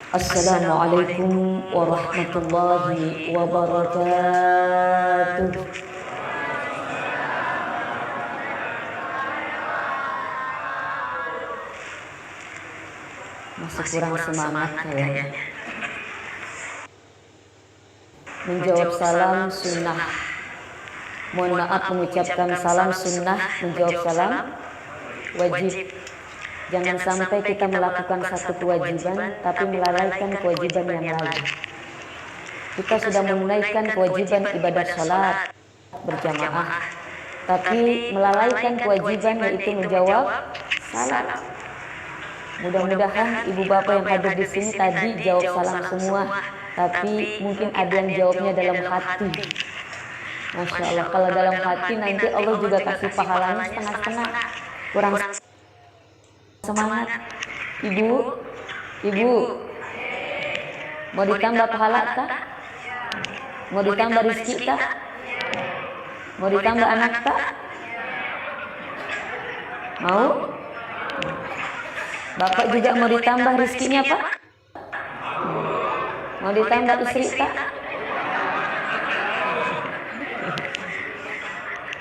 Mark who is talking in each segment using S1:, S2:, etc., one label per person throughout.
S1: Assalamualaikum warahmatullahi wabarakatuh. Masih kurang semangat kayaknya. Menjawab salam sunnah. Mohon maaf, mengucapkan salam sunnah, menjawab salam wajib. Jangan sampai kita melakukan satu kewajiban tapi melalaikan kewajiban yang lain. Kita sudah menunaikan kewajiban ibadah salat berjamaah, tapi melalaikan kewajiban yaitu menjawab salam. Mudah-mudahan ibu bapak yang hadir di sini tadi jawab salam semua, tapi mungkin ada yang jawabnya dalam hati. Masya Allah, kalau dalam hati nanti Allah juga kasih pahalanya setengah-setengah. Kurang semangat. Ibu mau ditambah pahala tak? Mau ditambah rezeki tak? Mau ditambah anak tak? Mau? Bapak juga mau ditambah rezekinya Pak? Mau ditambah istri tak?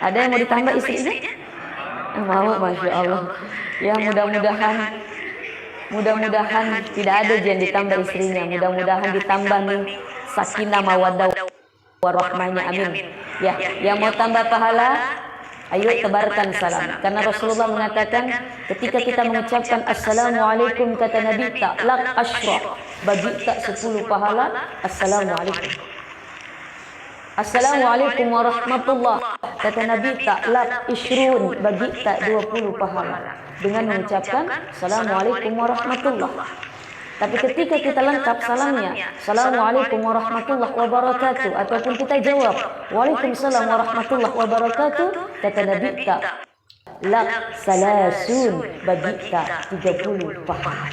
S1: Ada yang mau ditambah istrinya? Mau, Masya Allah. Ya mudah-mudahan tidak ada yang ditambah istrinya. Mudah-mudahan ditambah nih sakinah mawaddah warahmanya, amin. Ya, yang mau tambah pahala, ayo tebarkan salam. Karena Rasulullah mengatakan ketika kita mengucapkan Assalamualaikum, kata Nabi, taklak asyrah, bagi tak 10 pahala. Assalamualaikum. Assalamualaikum warahmatullah, kata Nabi, taklak isyrun, bagi tak 20 pahala dengan mengucapkan Assalamualaikum warahmatullah. Tapi ketika kita lengkap salamnya, Assalamualaikum warahmatullahi wabarakatuh, ataupun kita jawab Waalaikumsalam warahmatullahi wabarakatuh, kata Nabi, taklak salasun, bagi tak 30 pahala.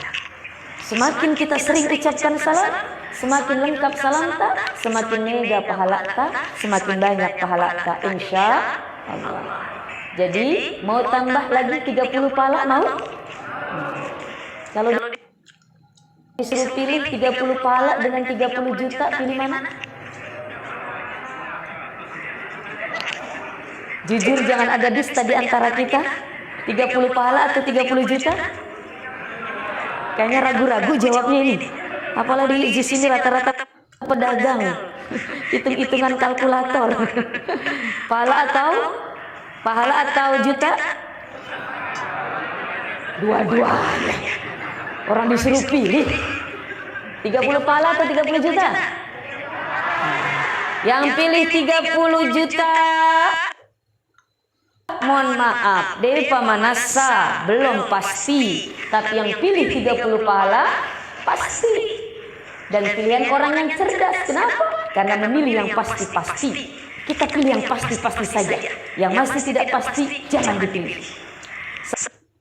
S1: Semakin kita sering ucapkan salam, semakin lengkap salam tak, semakin mega pahala tak, semakin banyak pahala tak, insya Allah. Jadi mau tambah lagi 30 pahala, mau? Kalau disuruh pilih 30 pahala dengan 30 juta, pilih mana? Jujur, jangan ada dusta di antara kita. 30 pahala atau 30 juta? Kayaknya ragu-ragu jawabnya ini. Apalagi di sini rata-rata pedagang, hitung-hitungan kalkulator. Pahala atau juta? Dua-duanya. Orang disuruh pilih 30 pahala atau 30 juta? Yang pilih 30 juta, mohon maaf, Dewi Pamanasa belum pasti. Tapi yang pilih 30 pahala pasti. Dan pilihan orang yang cerdas. Kenapa? Karena memilih yang pasti-pasti. Kita pilih yang pasti-pasti saja. Yang masih tidak pasti jangan dipilih.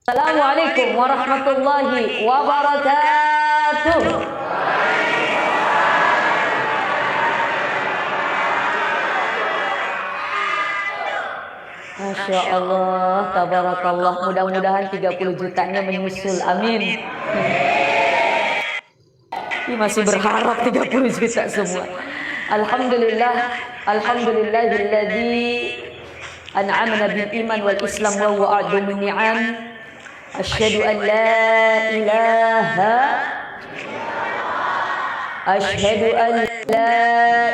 S1: Assalamualaikum warahmatullahi wabarakatuh. Masya Allah, tabarakallah. Mudah-mudahan 30 jutanya menyusul, amin. Ini masih berharap 30 juta semua. Alhamdulillah, alhamdulillahilladzi an'amana bil iman wal islam wa huwa a'dhamun ni'am. Asyhadu an la ilaha Asyhadu an la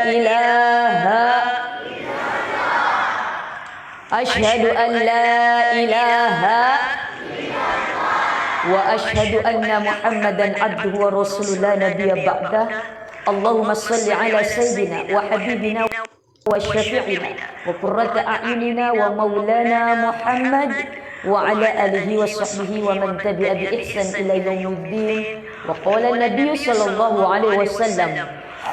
S1: ilaha Asyhadu an la ilaha wa asyhadu anna Muhammadan abduhu wa rasuluhu la nabiyya ba'dah. Allahumma salli ala sayyidina wa habibina wa syafi'ina wa qurrata a'yunina wa maulana Muhammad wa ala alihi wa sahbihi wa man tabi'a bi ihsan ila yaumiddin. Wa qala an-nabiy sallallahu alaihi wasallam,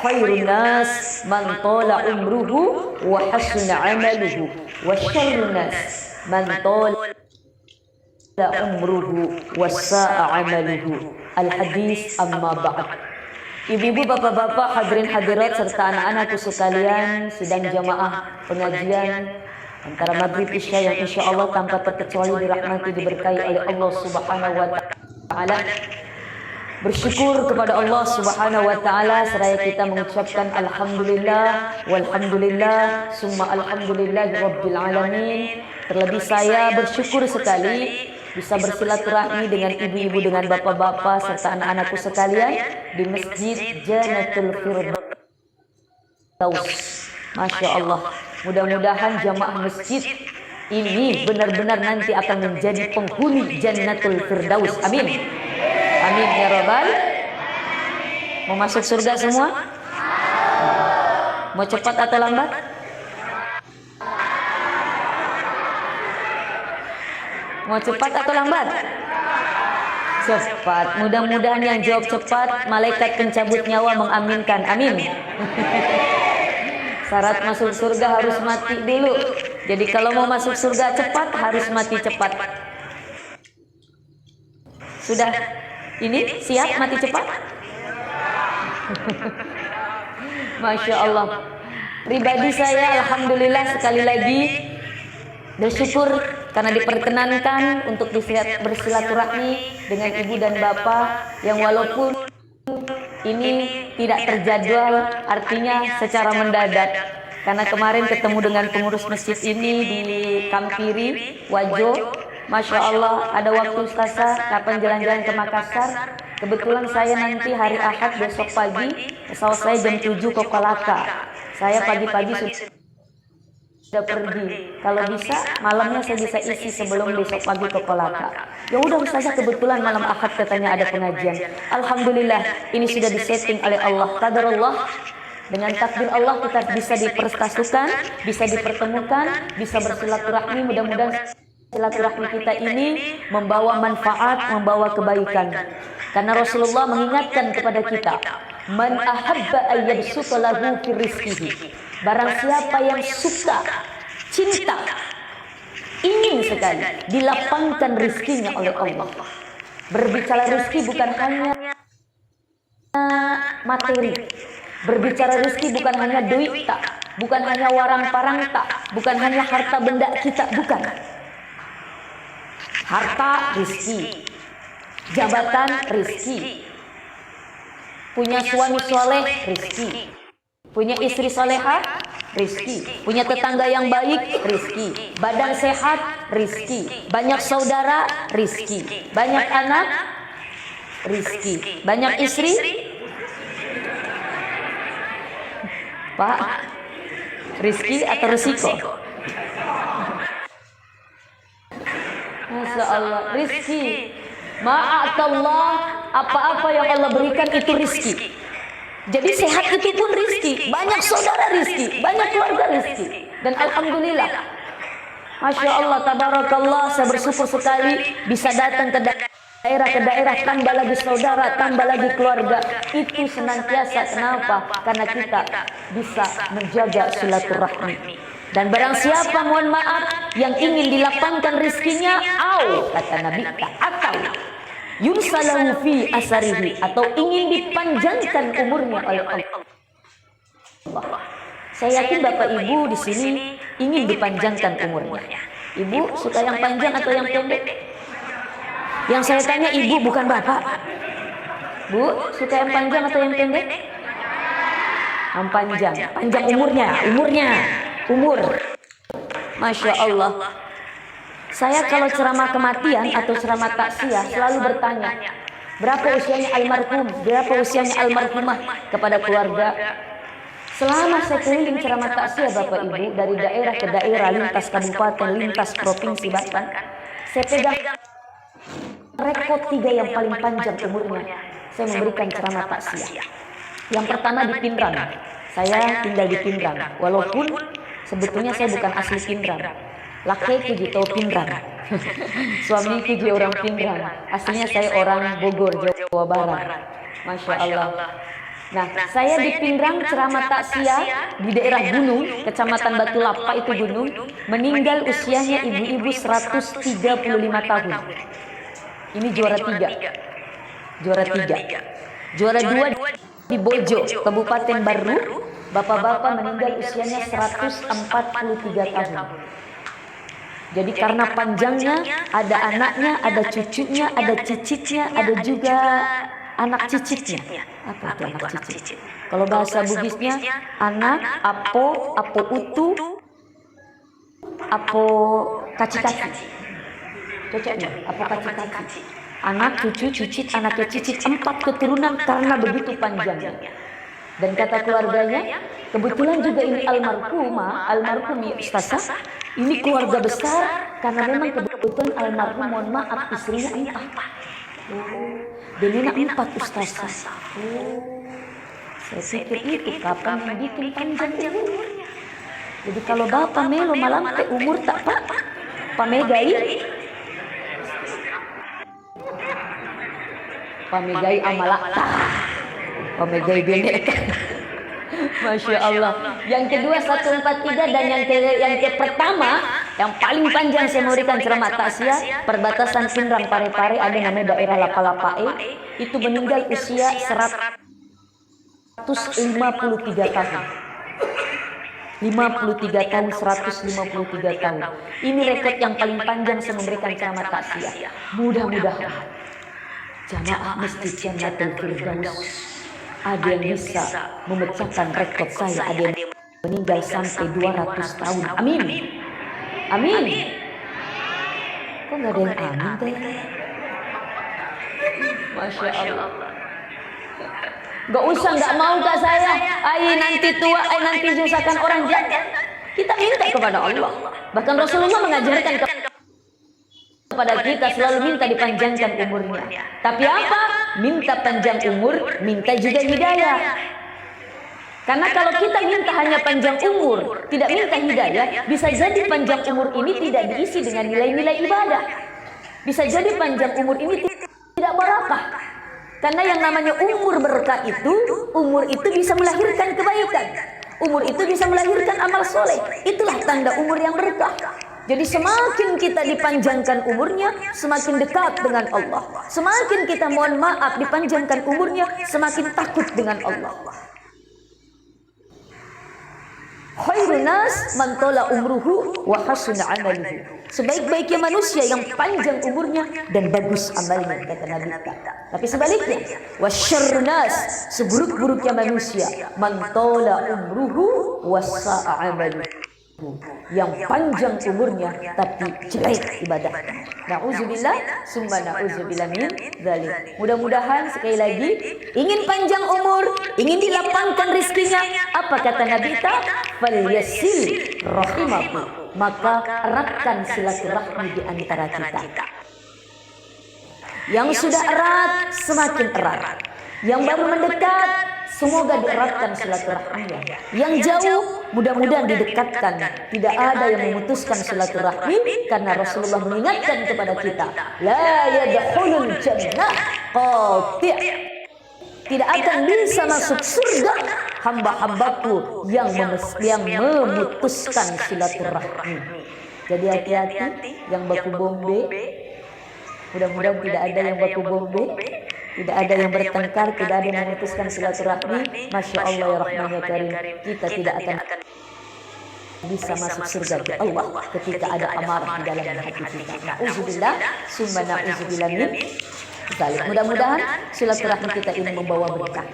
S1: khairun nas man tala umruhu wa hasuna amaluhu wa syarrun nas man tala umruhu wa sa'a amaluhu. Al-hadis, amma ba'd. Ibu-ibu, bapak-bapak, hadirin hadirat serta anak-anakku sekalian, sedang jamaah pengajian antara maghrib isya yang insya Allah tanpa terkecuali dirahmati, diberkahi oleh Allah Subhanahu wa Ta'ala. bersyukur kepada Allah Subhanahu wa taala seraya kita mengucapkan alhamdulillah walhamdulillah summa alhamdulillahi rabbil alamin. Terlebih saya bersyukur sekali bisa bersilaturahmi dengan ibu-ibu, dengan bapak-bapak serta anak-anakku sekalian di Masjid Jannatul Firdaus. Masya Allah, mudah-mudahan jamaah masjid ini benar-benar nanti akan menjadi penghuni Jannatul Firdaus. Amin. Amin ya Rabbal. Mau masuk surga semua? Mau cepat atau lambat? Mau cepat atau lambat? Cepat. Mudah-mudahan yang jawab cepat malaikat pencabut nyawa mengaminkan. Amin. Syarat masuk surga harus mati dulu. Jadi kalau mau masuk surga cepat harus mati cepat. Sudah? Ini siap mati cepat? Masya Allah. Pribadi saya alhamdulillah sekali lagi bersyukur karena diperkenankan untuk bersilaturahmi dengan ibu dan bapak yang walaupun ini tidak terjadwal, artinya secara mendadak. Karena kemarin ketemu dengan pengurus masjid ini di Kampiri, Wajo. Masya Allah, ada waktu Ustazah, kapan jalan-jalan ke Makassar? Kebetulan saya nanti hari Ahad besok pagi, pesawat saya jam 7 ke Kolaka. Saya pagi-pagi sudah pergi. Kalau bisa, malamnya saya bisa isi sebelum besok pagi ke Kolaka. Ya udah Ustazah, kebetulan malam Ahad katanya ada pengajian. Alhamdulillah, ini sudah disetting oleh Allah. Qadarullah. Dengan takdir Allah kita bisa diperstasukan, bisa dipertemukan, bisa bersilaturahmi. Mudah-mudahan silaturahmi kita ini membawa manfaat, membawa kebaikan. Karena Rasulullah mengingatkan kepada kita, man ahabba ayyabsuta lahu fi rizqihi. Barang siapa yang suka, cinta, ingin sekali dilapangkan rizkinya oleh Allah. Berbicara rizki bukan hanya materi. Berbicara rizki bukan hanya duit tak, bukan hanya warang parang tak, bukan hanya harta benda kita, bukan. Harta rizki, jabatan rizki, punya suami soleh rizki, punya istri soleha rizki, punya tetangga yang baik rizki, badan sehat rizki, banyak saudara rizki, banyak anak rizki, banyak istri. Pak, rizki atau risiko? Masya Allah, rizki. Ma'atallah, apa-apa yang Allah berikan itu rizki. Jadi sehat itu pun rizki. Banyak saudara rizki, banyak keluarga rizki. Dan alhamdulillah, Masya Allah, tabarakallah, saya bersyukur sekali bisa datang ke daerah, tambah lagi saudara, tambah lagi keluarga. Itu senantiasa. Kenapa? Karena kita bisa menjaga silaturahmi. Dan barang siapa, mohon maaf, yang ingin dilapangkan rizkinya, kata Nabi, atau yunsalahu fi asarihi, atau ingin dipanjangkan umurnya oleh Allah. Saya yakin Bapak Ibu di sini ingin dipanjangkan umurnya. Ibu suka yang panjang atau yang pendek? Yang saya tanya ibu, bukan bapak. Bu, suka yang panjang atau yang pendek? Yang panjang. Panjang umurnya. Umur. Masya Allah. Saya kalau ceramah kematian atau ceramah taksiah selalu bertanya, berapa usianya almarhum, berapa usianya almarhumah kepada keluarga. Selama saya keliling ceramah taksiah Bapak Ibu, dari daerah ke daerah, lintas kabupaten, lintas provinsi bahkan, saya pegang rekor 3 yang paling panjang umurnya. Saya memberikan ceramah taksiah. Yang pertama di Pindrang. Saya tinggal di Pindrang, walaupun sebetulnya saya bukan asli Pindrang. Laki puji tahu Pindrang. Suami puji orang Pindrang. Aslinya saya orang Bogor, Jawa Barat. Masya Allah. Nah, saya di Pindrang ceramah taksiah di daerah gunung, kecamatan Batu Lapa itu gunung, meninggal usianya ibu-ibu 135 tahun. Ini juara 3. Juara 2 di Bojo, Kabupaten Baru, bapak-bapak meninggal usianya 143 tahun. Jadi karena panjangnya, ada anaknya, ada cucunya, ada cicitnya, ada juga anak cicitnya. Apa itu anak cicit? Kalau bahasa Bugisnya, anak, apo utu, apo kaci-kaci. Cocoknya, apo kaci-kaci. Anak, cucu, cicit, anaknya cicit, 4 keturunan karena begitu panjangnya. Dan kata keluarganya, kebetulan juga ini almarhum Ustazah, ini keluarga besar karena memang kebetulan almarhum, mohon maaf, istrinya 4. Dan ini 4 Ustazah. Saya pikir itu kapan yang bikin panjang umurnya. Jadi kalau Bapak Melo malam umur tak apa, pamegai amalakta, pamegai benek. Masya Allah. Yang kedua 143 dan yang pertama yang paling panjang saya memberikan ceramah takziah perbatasan Pinrang Pare-Pare, ada namanya daerah Lapalapae, itu meninggal usia 153 tahun. 53 tahun, 153 tahun. Ini rekod yang paling panjang saya memberikan ceramah takziah. Mudah-mudahan jamaah Masjid Jannatul Firdaus ada yang bisa memecahkan rekod saya, ada yang meninggal sampai 200 tahun. Amin. Amin. Kok nggak ada yang amin teh? Masya Allah. Gak usah, gak mau kak saya. Nanti tua, nanti susahkan orang jahat. Kita minta kepada Allah. Bahkan Rasulullah mengajarkan kepada kita selalu minta dipanjangkan umurnya. Tapi apa? Minta panjang umur, minta juga hidayah. Karena kalau kita minta hanya panjang umur, tidak minta hidayah, bisa jadi panjang umur ini tidak diisi dengan nilai-nilai ibadah. Bisa jadi panjang umur ini tidak berkah. Karena yang namanya umur berkah itu, umur itu bisa melahirkan kebaikan. Umur itu bisa melahirkan amal soleh. Itulah tanda umur yang berkah. Jadi semakin kita dipanjangkan umurnya, semakin dekat dengan Allah. Semakin kita mohon maaf dipanjangkan umurnya, semakin takut dengan Allah. Khairun nas man tala umruhu wa hasuna amaluhu. Sebaik-baiknya manusia yang panjang umurnya dan bagus amalnya, kata Nabi kita. Tapi sebaliknya, wasyarrun nas, seburuk-buruknya manusia, man tala umruhu wa sa'a amaluhu. Yang panjang umurnya tapi jelek ibadahnya. Na'udzubillah, summa na'udzubillah min dzalik. Mudah-mudahan sekali lagi ingin panjang umur, ingin dilapangkan rezekinya, apa kata Nabi kita? Falyasil rahimahu, maka eratkan silaturahmi di antara kita. Yang sudah erat semakin erat, yang baru mendekat semoga dieratkan silaturahminya. Yang jauh mudah-mudahan didekatkan. Tidak ada yang memutuskan silaturahmi karena Rasulullah mengingatkan kepada kita, la yadkhulul jannah qati'. Tidak akan bisa masuk surga hamba-hambaku yang memutuskan silaturahmi. Jadi hati-hati yang baku bombe. Mudah-mudahan tidak ada yang baku bombe. Tidak ada yang bertengkar, tidak ada yang memutuskan silaturahmi. Masya Allah ya Rahman ya Karim, kita tidak akan bisa masuk surga ke Allah ketika ada amarah di dalam hati kita. Na'udzubillah, summa na'udzubillah min dzalik. Mudah-mudahan silaturahmi kita ini membawa berkah.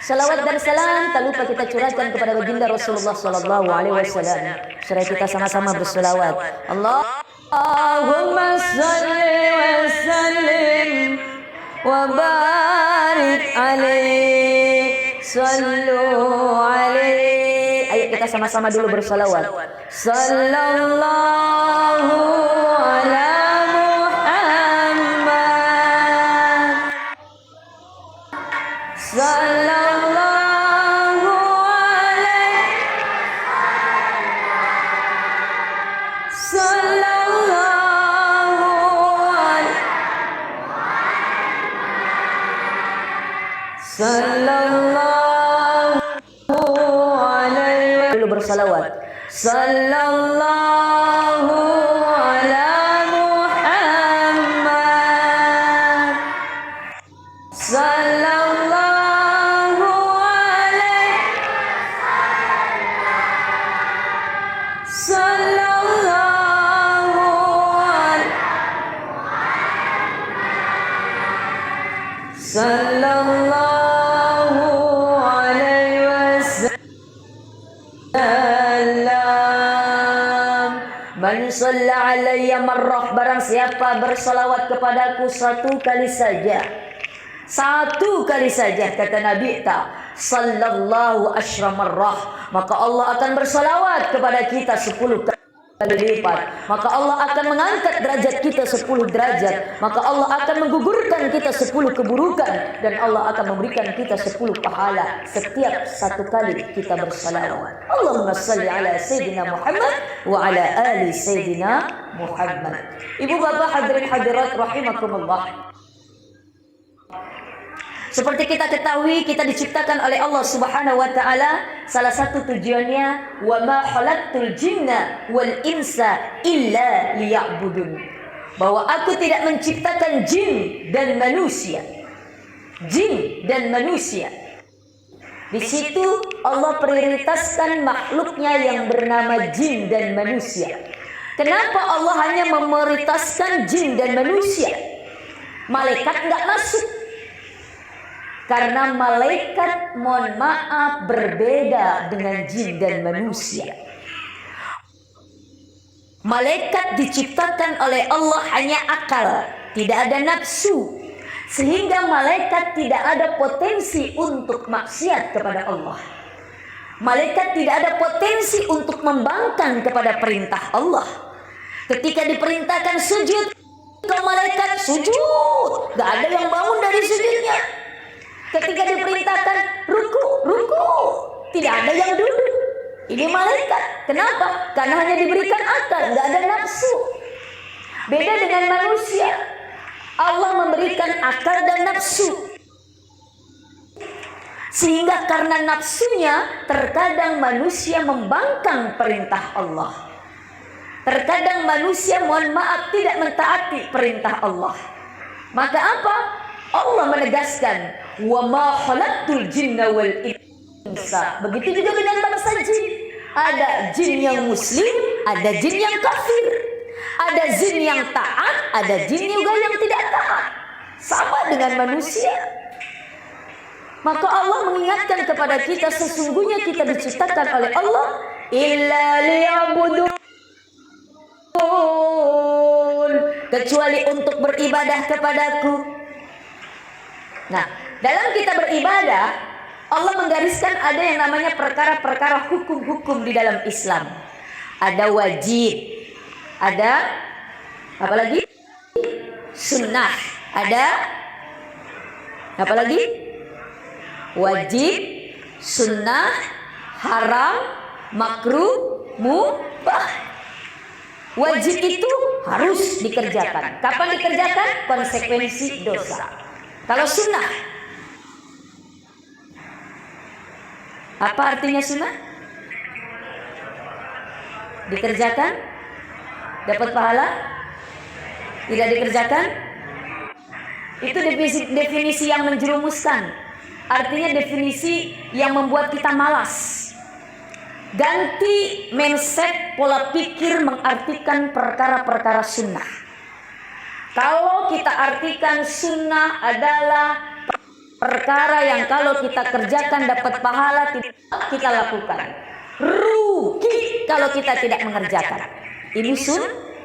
S1: Salawat dan salam tak lupa kita curahkan kepada baginda Rasulullah sallallahu alaihi wasallam. Supaya kita sama-sama berselawat. Allahumma shalli wa sallim wa barik alaihi, sallu alaihi. Ayo kita sama-sama dulu bersalawat. Sallallahu ala Muhammad, sallallahu alaihi, sallallahu alaihi, sallallahu alaihi. Dulu bersalawat. Sallallahu ala Muhammad, sallallahu alaihi, sallallahu alaihi, sallallahu Man shalla alayya marrah, barang siapa bersalawat kepadaku satu kali saja. Satu kali saja, kata Nabi ta, sallallahu asyra marrah, maka Allah akan bersalawat kepada kita 10 kali lipat. Maka Allah akan mengangkat derajat kita 10 derajat. Maka Allah akan menggugurkan kita 10 keburukan. Dan Allah akan memberikan kita 10 pahala setiap satu kali kita bersalawat. Allahumma salli ala Sayyidina Muhammad wa ala ali Sayyidina Muhammad. Ibu bapak hadirin hadirat rahimakumullah, seperti kita ketahui, kita diciptakan oleh Allah Subhanahu wa taala. Salah satu tujuannya, wa ma khalaqtul jinna wal insa illa liya'budun, bahwa aku tidak menciptakan jin dan manusia. Jin dan manusia. Di situ Allah prioritaskan makhluknya yang bernama jin dan manusia. Kenapa Allah hanya memprioritaskan jin dan manusia? Malaikat enggak masuk. Karena malaikat, mohon maaf, berbeda dengan jin dan manusia. Malaikat diciptakan oleh Allah hanya akal, tidak ada nafsu. Sehingga malaikat tidak ada potensi untuk maksiat kepada Allah. Malaikat tidak ada potensi untuk membangkang kepada perintah Allah. Ketika diperintahkan sujud, ke malaikat sujud, gak ada yang bangun dari sujudnya. Ketika diperintahkan ruku, tidak ada yang duduk. Ini malaikat. Kenapa? Karena hanya diberikan akal, nggak ada nafsu. Beda dengan manusia. Allah memberikan akal dan nafsu. Sehingga karena nafsunya, terkadang manusia membangkang perintah Allah. Terkadang manusia, mohon maaf, tidak mentaati perintah Allah. Maka apa? Allah menegaskan, wa ma khalaqtul jinna wal insa. Begitu juga dengan bangsa jin. Ada jin yang muslim, ada jin yang kafir. Ada jin yang taat, ada jin juga yang tidak taat. Sama dengan manusia. Maka Allah mengingatkan kepada kita, sesungguhnya kita diciptakan oleh Allah illa liya'budun, kecuali untuk beribadah kepadaku. Nah, dalam kita beribadah, Allah menggariskan ada yang namanya perkara-perkara hukum-hukum di dalam Islam. Ada wajib, ada apa lagi? Sunnah, ada apa lagi? Wajib, sunnah, haram, makruh, mubah. Wajib itu harus dikerjakan. Kapan dikerjakan? Konsekuensi dosa. Kalau sunnah, apa artinya sunnah? Dikerjakan, dapat pahala. Tidak dikerjakan, itu definisi yang menjerumuskan. Artinya definisi yang membuat kita malas. Ganti mindset, pola pikir mengartikan perkara-perkara sunnah. Kalau kita artikan sunnah adalah perkara yang kalau kita kerjakan dapat pahala, tidak kita lakukan. Rugi kalau kita tidak mengerjakan. Ini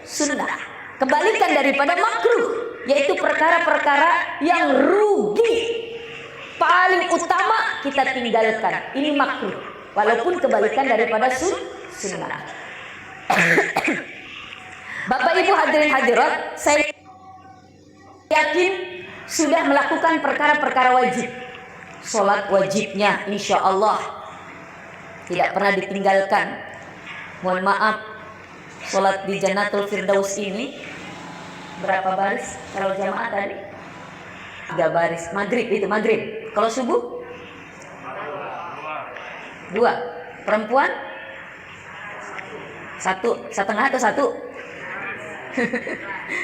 S1: sunnah. Kebalikan daripada makruh, yaitu perkara-perkara yang rugi. Paling utama kita tinggalkan. Ini makruh. Walaupun kebalikan daripada sunnah. Bapak Ibu hadirin hadirat, saya yakin sudah melakukan perkara-perkara wajib. Sholat wajibnya insya Allah tidak pernah ditinggalkan. Mohon maaf, sholat di Jannatul Firdaus ini berapa baris kalau jamaah tadi? 3 baris. Maghrib itu maghrib. Kalau subuh 2. Perempuan 1,5 atau 1?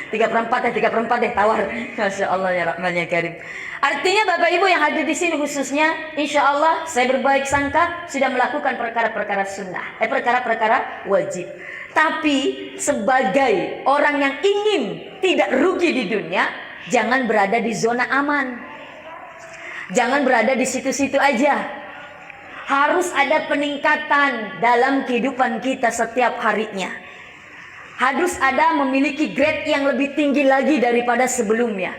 S1: 3/4 deh tawar. Masya Allah ya Rahman ya Karim. Artinya Bapak Ibu yang hadir di sini khususnya, insya Allah saya berbaik sangka sudah melakukan perkara-perkara sunnah, perkara-perkara wajib. Tapi sebagai orang yang ingin tidak rugi di dunia, jangan berada di zona aman. Jangan berada di situ-situ aja. Harus ada peningkatan dalam kehidupan kita setiap harinya. harus ada memiliki grade yang lebih tinggi lagi daripada sebelumnya.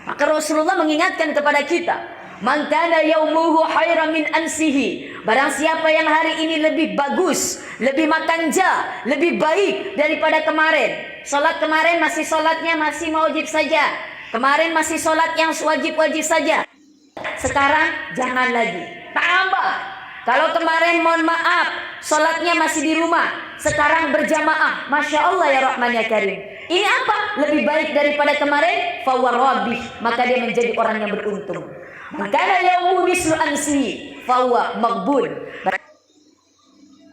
S1: Maka Rasulullah mengingatkan kepada kita, man kana yaumuhu khairan min ansihi. Barang siapa yang hari ini lebih bagus, lebih makanja, lebih baik daripada kemarin. Salat kemarin masih salatnya masih wajib saja. Kemarin masih salat yang wajib-wajib saja. Sekarang jangan lagi. Tambah. Kalau kemarin mohon maaf, salatnya masih di rumah. Sekarang berjamaah. Masya Allah ya Rahman ya Karim. Ini apa? Lebih baik daripada kemarin. Fawarabih. Maka dia menjadi orang yang beruntung. Makanya yaumu mislu ansi fawa maghbun.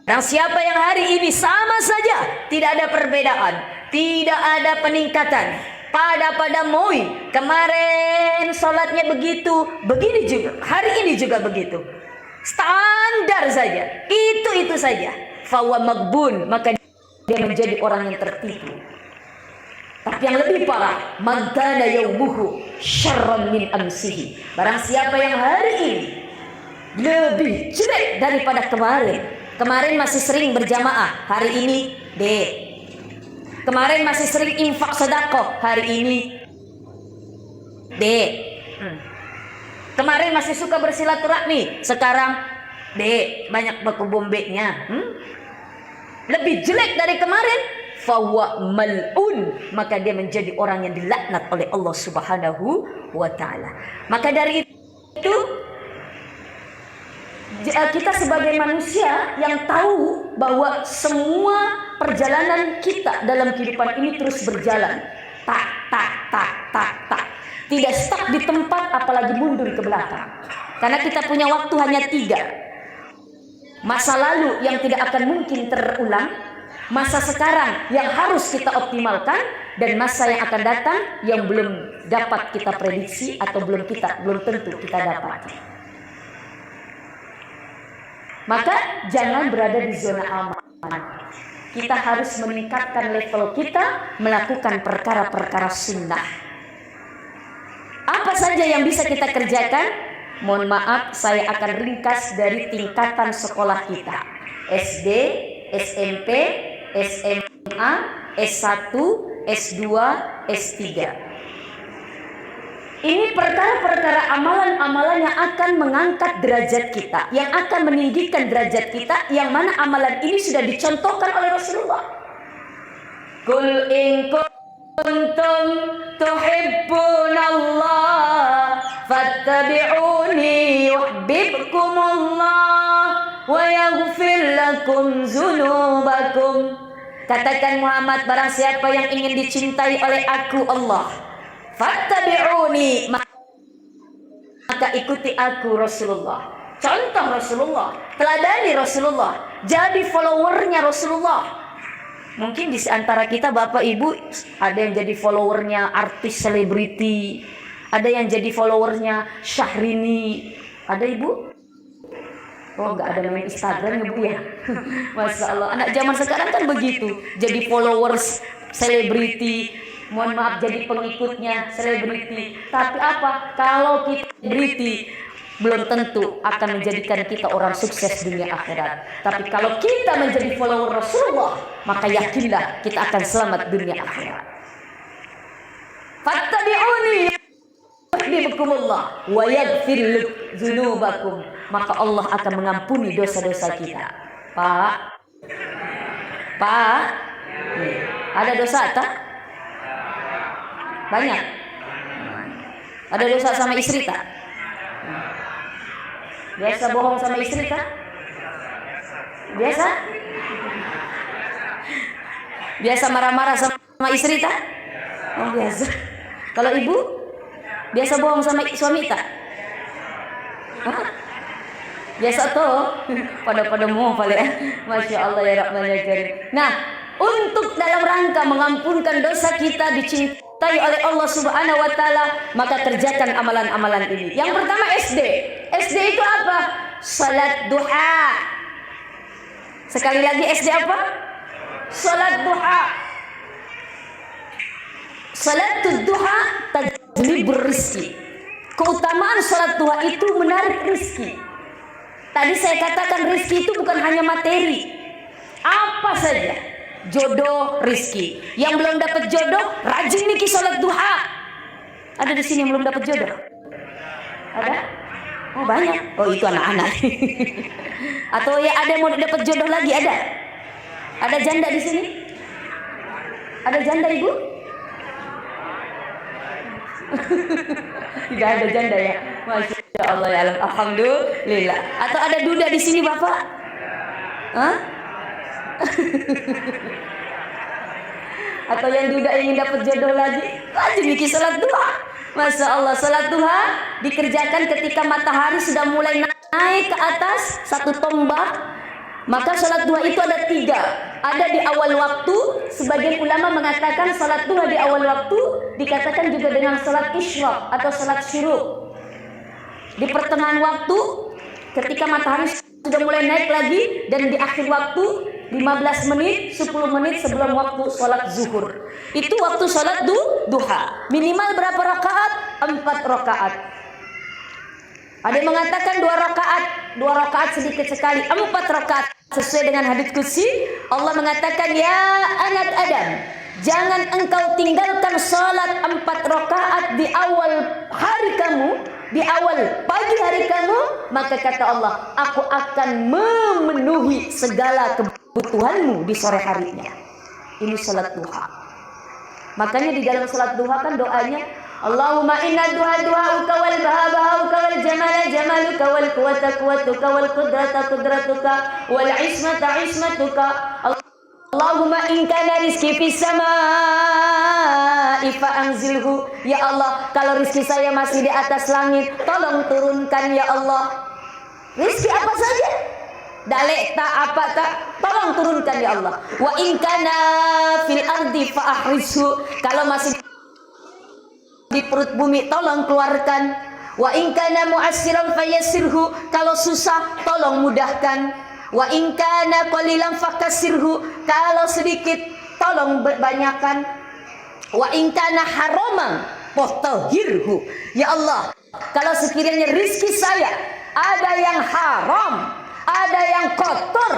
S1: Dan siapa yang hari ini sama saja, tidak ada perbedaan, tidak ada peningkatan. Pada moi kemarin sholatnya begitu, begini juga hari ini juga begitu, standar saja, itu saja. Fawa maghbun, maka dia menjadi orang yang tertipu. Tapi yang lebih parah, man kana yaumuhu syarran min amsihi. Barang siapa yang hari ini lebih jelek daripada kemarin. Kemarin masih sering berjamaah, hari ini D. Kemarin masih sering infak sedekah, hari ini D. Kemarin masih suka bersilaturahmi, sekarang D. Banyak baku bombeknya. Lebih jelek dari kemarin. Fawa mal'un, maka dia menjadi orang yang dilaknat oleh Allah Subhanahu wa taala. Maka dari itu kita sebagai manusia yang tahu bahwa semua perjalanan kita dalam kehidupan ini terus berjalan, tak. Tidak stuck di tempat, apalagi mundur ke belakang. Karena kita punya waktu hanya 3. Masa lalu yang tidak akan mungkin terulang, masa sekarang yang harus kita optimalkan, dan masa yang akan datang yang belum dapat kita prediksi atau belum tentu kita dapat. Maka jangan berada di zona aman. Kita harus meningkatkan level kita melakukan perkara-perkara sunnah. Apa saja yang bisa kita kerjakan? Mohon maaf, saya akan ringkas dari tingkatan sekolah kita. SD, SMP, SMA, S1, S2, S3. Ini perkara-perkara amalan-amalan yang akan mengangkat derajat kita, yang akan meninggikan derajat kita, yang mana amalan ini sudah dicontohkan oleh Rasulullah. Qul in kuntum tuhibbunallah fattabi'uni yuhibbukumullah wa yaghfir lakum dzunubakum. Katakan Muhammad, barang siapa yang ingin dicintai oleh aku Allah, fattabi'uni, maka ikuti aku Rasulullah. Contoh Rasulullah, teladani Rasulullah, jadi followernya Rasulullah. Mungkin di antara kita Bapak Ibu ada yang jadi followernya artis selebriti, ada yang jadi followernya Syahrini. Ada Ibu? Oh, nggak ada main Instagram ya Bu ya? Masya Allah, anak zaman sekarang kan begitu, jadi followers selebriti. Mohon maaf, jadi pengikutnya selebriti. Tapi apa? Kalau kita selebriti, belum tentu akan menjadikan kita orang sukses dunia akhirat. Tapi kalau kita menjadi follower Rasulullah, maka yakinlah kita akan selamat dunia akhirat. Fattabi'uni yuhibbukumullah wa yaghfir dzunubakum, maka Allah akan mengampuni dosa-dosa kita. Pak, ada dosa tak? Banyak. Ada dosa sama istri tak? Biasa bohong sama istri tak? Biasa? Biasa marah-marah sama istri tak? Oh, biasa. Kalau ibu? Biasa bohong sama suami tak? Hah? Biasa tuh. Pada mau paling ya. Masya Allah ya Rahman ya Karim. Nah, untuk dalam rangka mengampunkan dosa kita, dicintai oleh Allah Subhanahu wa taala, maka kerjakan amalan-amalan ini. Yang pertama SD. SD itu apa? Salat duha. Sekali lagi SD apa? Salat duha. Salat duha tajlibur rizki. Keutamaan salat duha itu menarik rizki. Tadi saya katakan rizki itu bukan hanya materi. Apa saja. jodoh, rizki. Yang belum dapat jodoh, rajin niki sholat duha. Ada di sini yang belum dapat jodoh? Ada? Oh banyak. Oh itu anak-anak. Atau ya ada yang mau dapat jodoh lagi, ada? Ada janda di sini? Ada janda ibu? Tidak ada janda ya. Masya Allah ya, alhamdulillah. Atau ada duda di sini bapak? Hah? Atau yang duda ingin dapat jodoh lagi? Rajin niki salat duha. Masya Allah, salat duha dikerjakan ketika matahari sudah mulai naik ke atas satu tombak. Maka salat duha itu ada 3. Ada di awal waktu. Sebagian ulama mengatakan salat duha di awal waktu dikatakan juga dengan salat isyraq atau salat syuruk. Di pertengahan waktu ketika matahari sudah mulai naik lagi, dan di akhir waktu 15 menit, 10 menit sebelum waktu salat zuhur. Itu waktu salat duha. Minimal berapa rakaat? 4 rakaat. Ada yang mengatakan 2 rakaat. 2 rakaat sedikit sekali. 4 rakaat sesuai dengan hadits qudsi. Allah mengatakan, ya anak Adam, jangan engkau tinggalkan salat 4 rakaat di awal hari kamu, di awal pagi hari kamu, maka kata Allah, aku akan memenuhi segala kebutuhanmu di sore harinya. Ini salat duha. Makanya di dalam salat duha kan doanya, Allahumma inna du'auka wal bahabauka wal jamala jamaluka wal quwata quwatuka wal qudrata qudratuka wal ismata ismatuka. Allahumma in kana rizki fis samaa'i fa anzilhu. Ya Allah, kalau rizki saya masih di atas langit, tolong turunkan ya Allah. Rizki apa saja, dalek tak apa tak, tolong turunkan ya Allah. Wa in kana fil ardi fa ahrishu. Kalau masih di perut bumi, tolong keluarkan. Wa in kana mu'assiran fayassirhu. Kalau susah, tolong mudahkan. Wa in kana qalilan fakassirhu. Kalau sedikit, tolong banyakkan. Wa in kana haraman fatahhirhu. Ya Allah, kalau sekiranya rizki saya ada yang haram, ada yang kotor,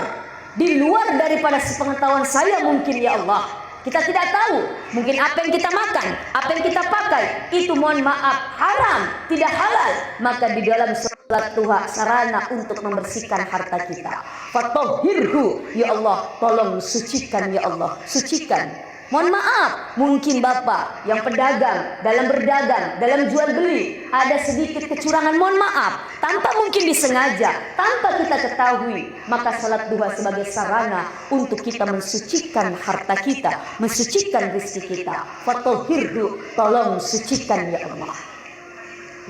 S1: di luar daripada sepengetahuan saya mungkin ya Allah, kita tidak tahu, mungkin apa yang kita makan, apa yang kita pakai, itu mohon maaf haram, tidak halal. Maka di dalam salat duha sarana untuk membersihkan harta kita. Fatahhirhu, ya Allah, tolong sucikan ya Allah, sucikan. Mohon maaf, mungkin bapak yang pedagang, dalam berdagang, dalam jual beli ada sedikit kecurangan, mohon maaf, tanpa mungkin disengaja, tanpa kita ketahui. Maka salat duha sebagai sarana untuk kita mensucikan harta kita, mensucikan rezeki kita. Fatahhirhu, tolong sucikan ya Allah.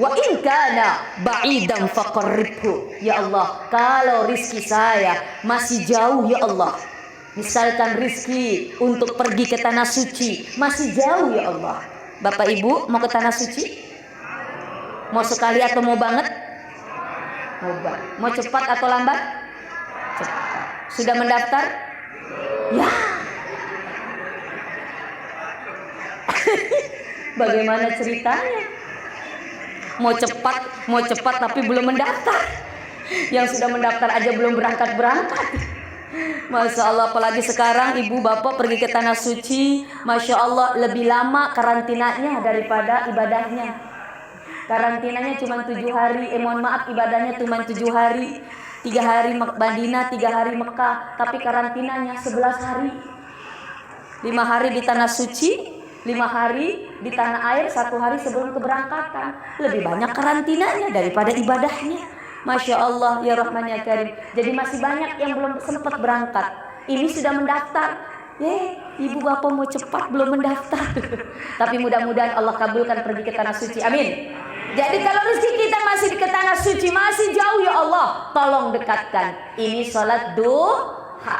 S1: Wa in kana ba'idan faqarribhu. Ya Allah, kalau rizki saya masih jauh ya Allah, misalkan rizki untuk pergi ke tanah suci masih jauh ya Allah. Bapak ibu mau ke tanah suci? Mau sekali atau mau banget? Mau cepat atau lambat? Cepat. Sudah mendaftar? Ya. Bagaimana ceritanya? Mau cepat tapi belum mendaftar. Yang sudah mendaftar aja belum berangkat. Masya Allah, apalagi sekarang ibu bapak pergi ke tanah suci, Masya Allah lebih lama karantinanya daripada ibadahnya. Karantinanya cuma 7 hari, mohon maaf, ibadahnya cuma 7 hari. 3 hari Madinah, 3 hari Mekah, tapi karantinanya 11 hari. 5 hari di tanah suci, 5 hari di tanah air, 1 hari sebelum keberangkatan. Lebih banyak karantinanya daripada ibadahnya. Masya Allah, ya Rahman ya Karim. Jadi masih banyak yang belum sempat berangkat. Ini sudah mendaftar. Ibu bapak mau cepat belum mendaftar. Tapi mudah-mudahan Allah kabulkan pergi ke tanah suci. Amin. Jadi kalau rezeki kita masih di tanah suci, masih jauh ya Allah, tolong dekatkan. Ini salat duha.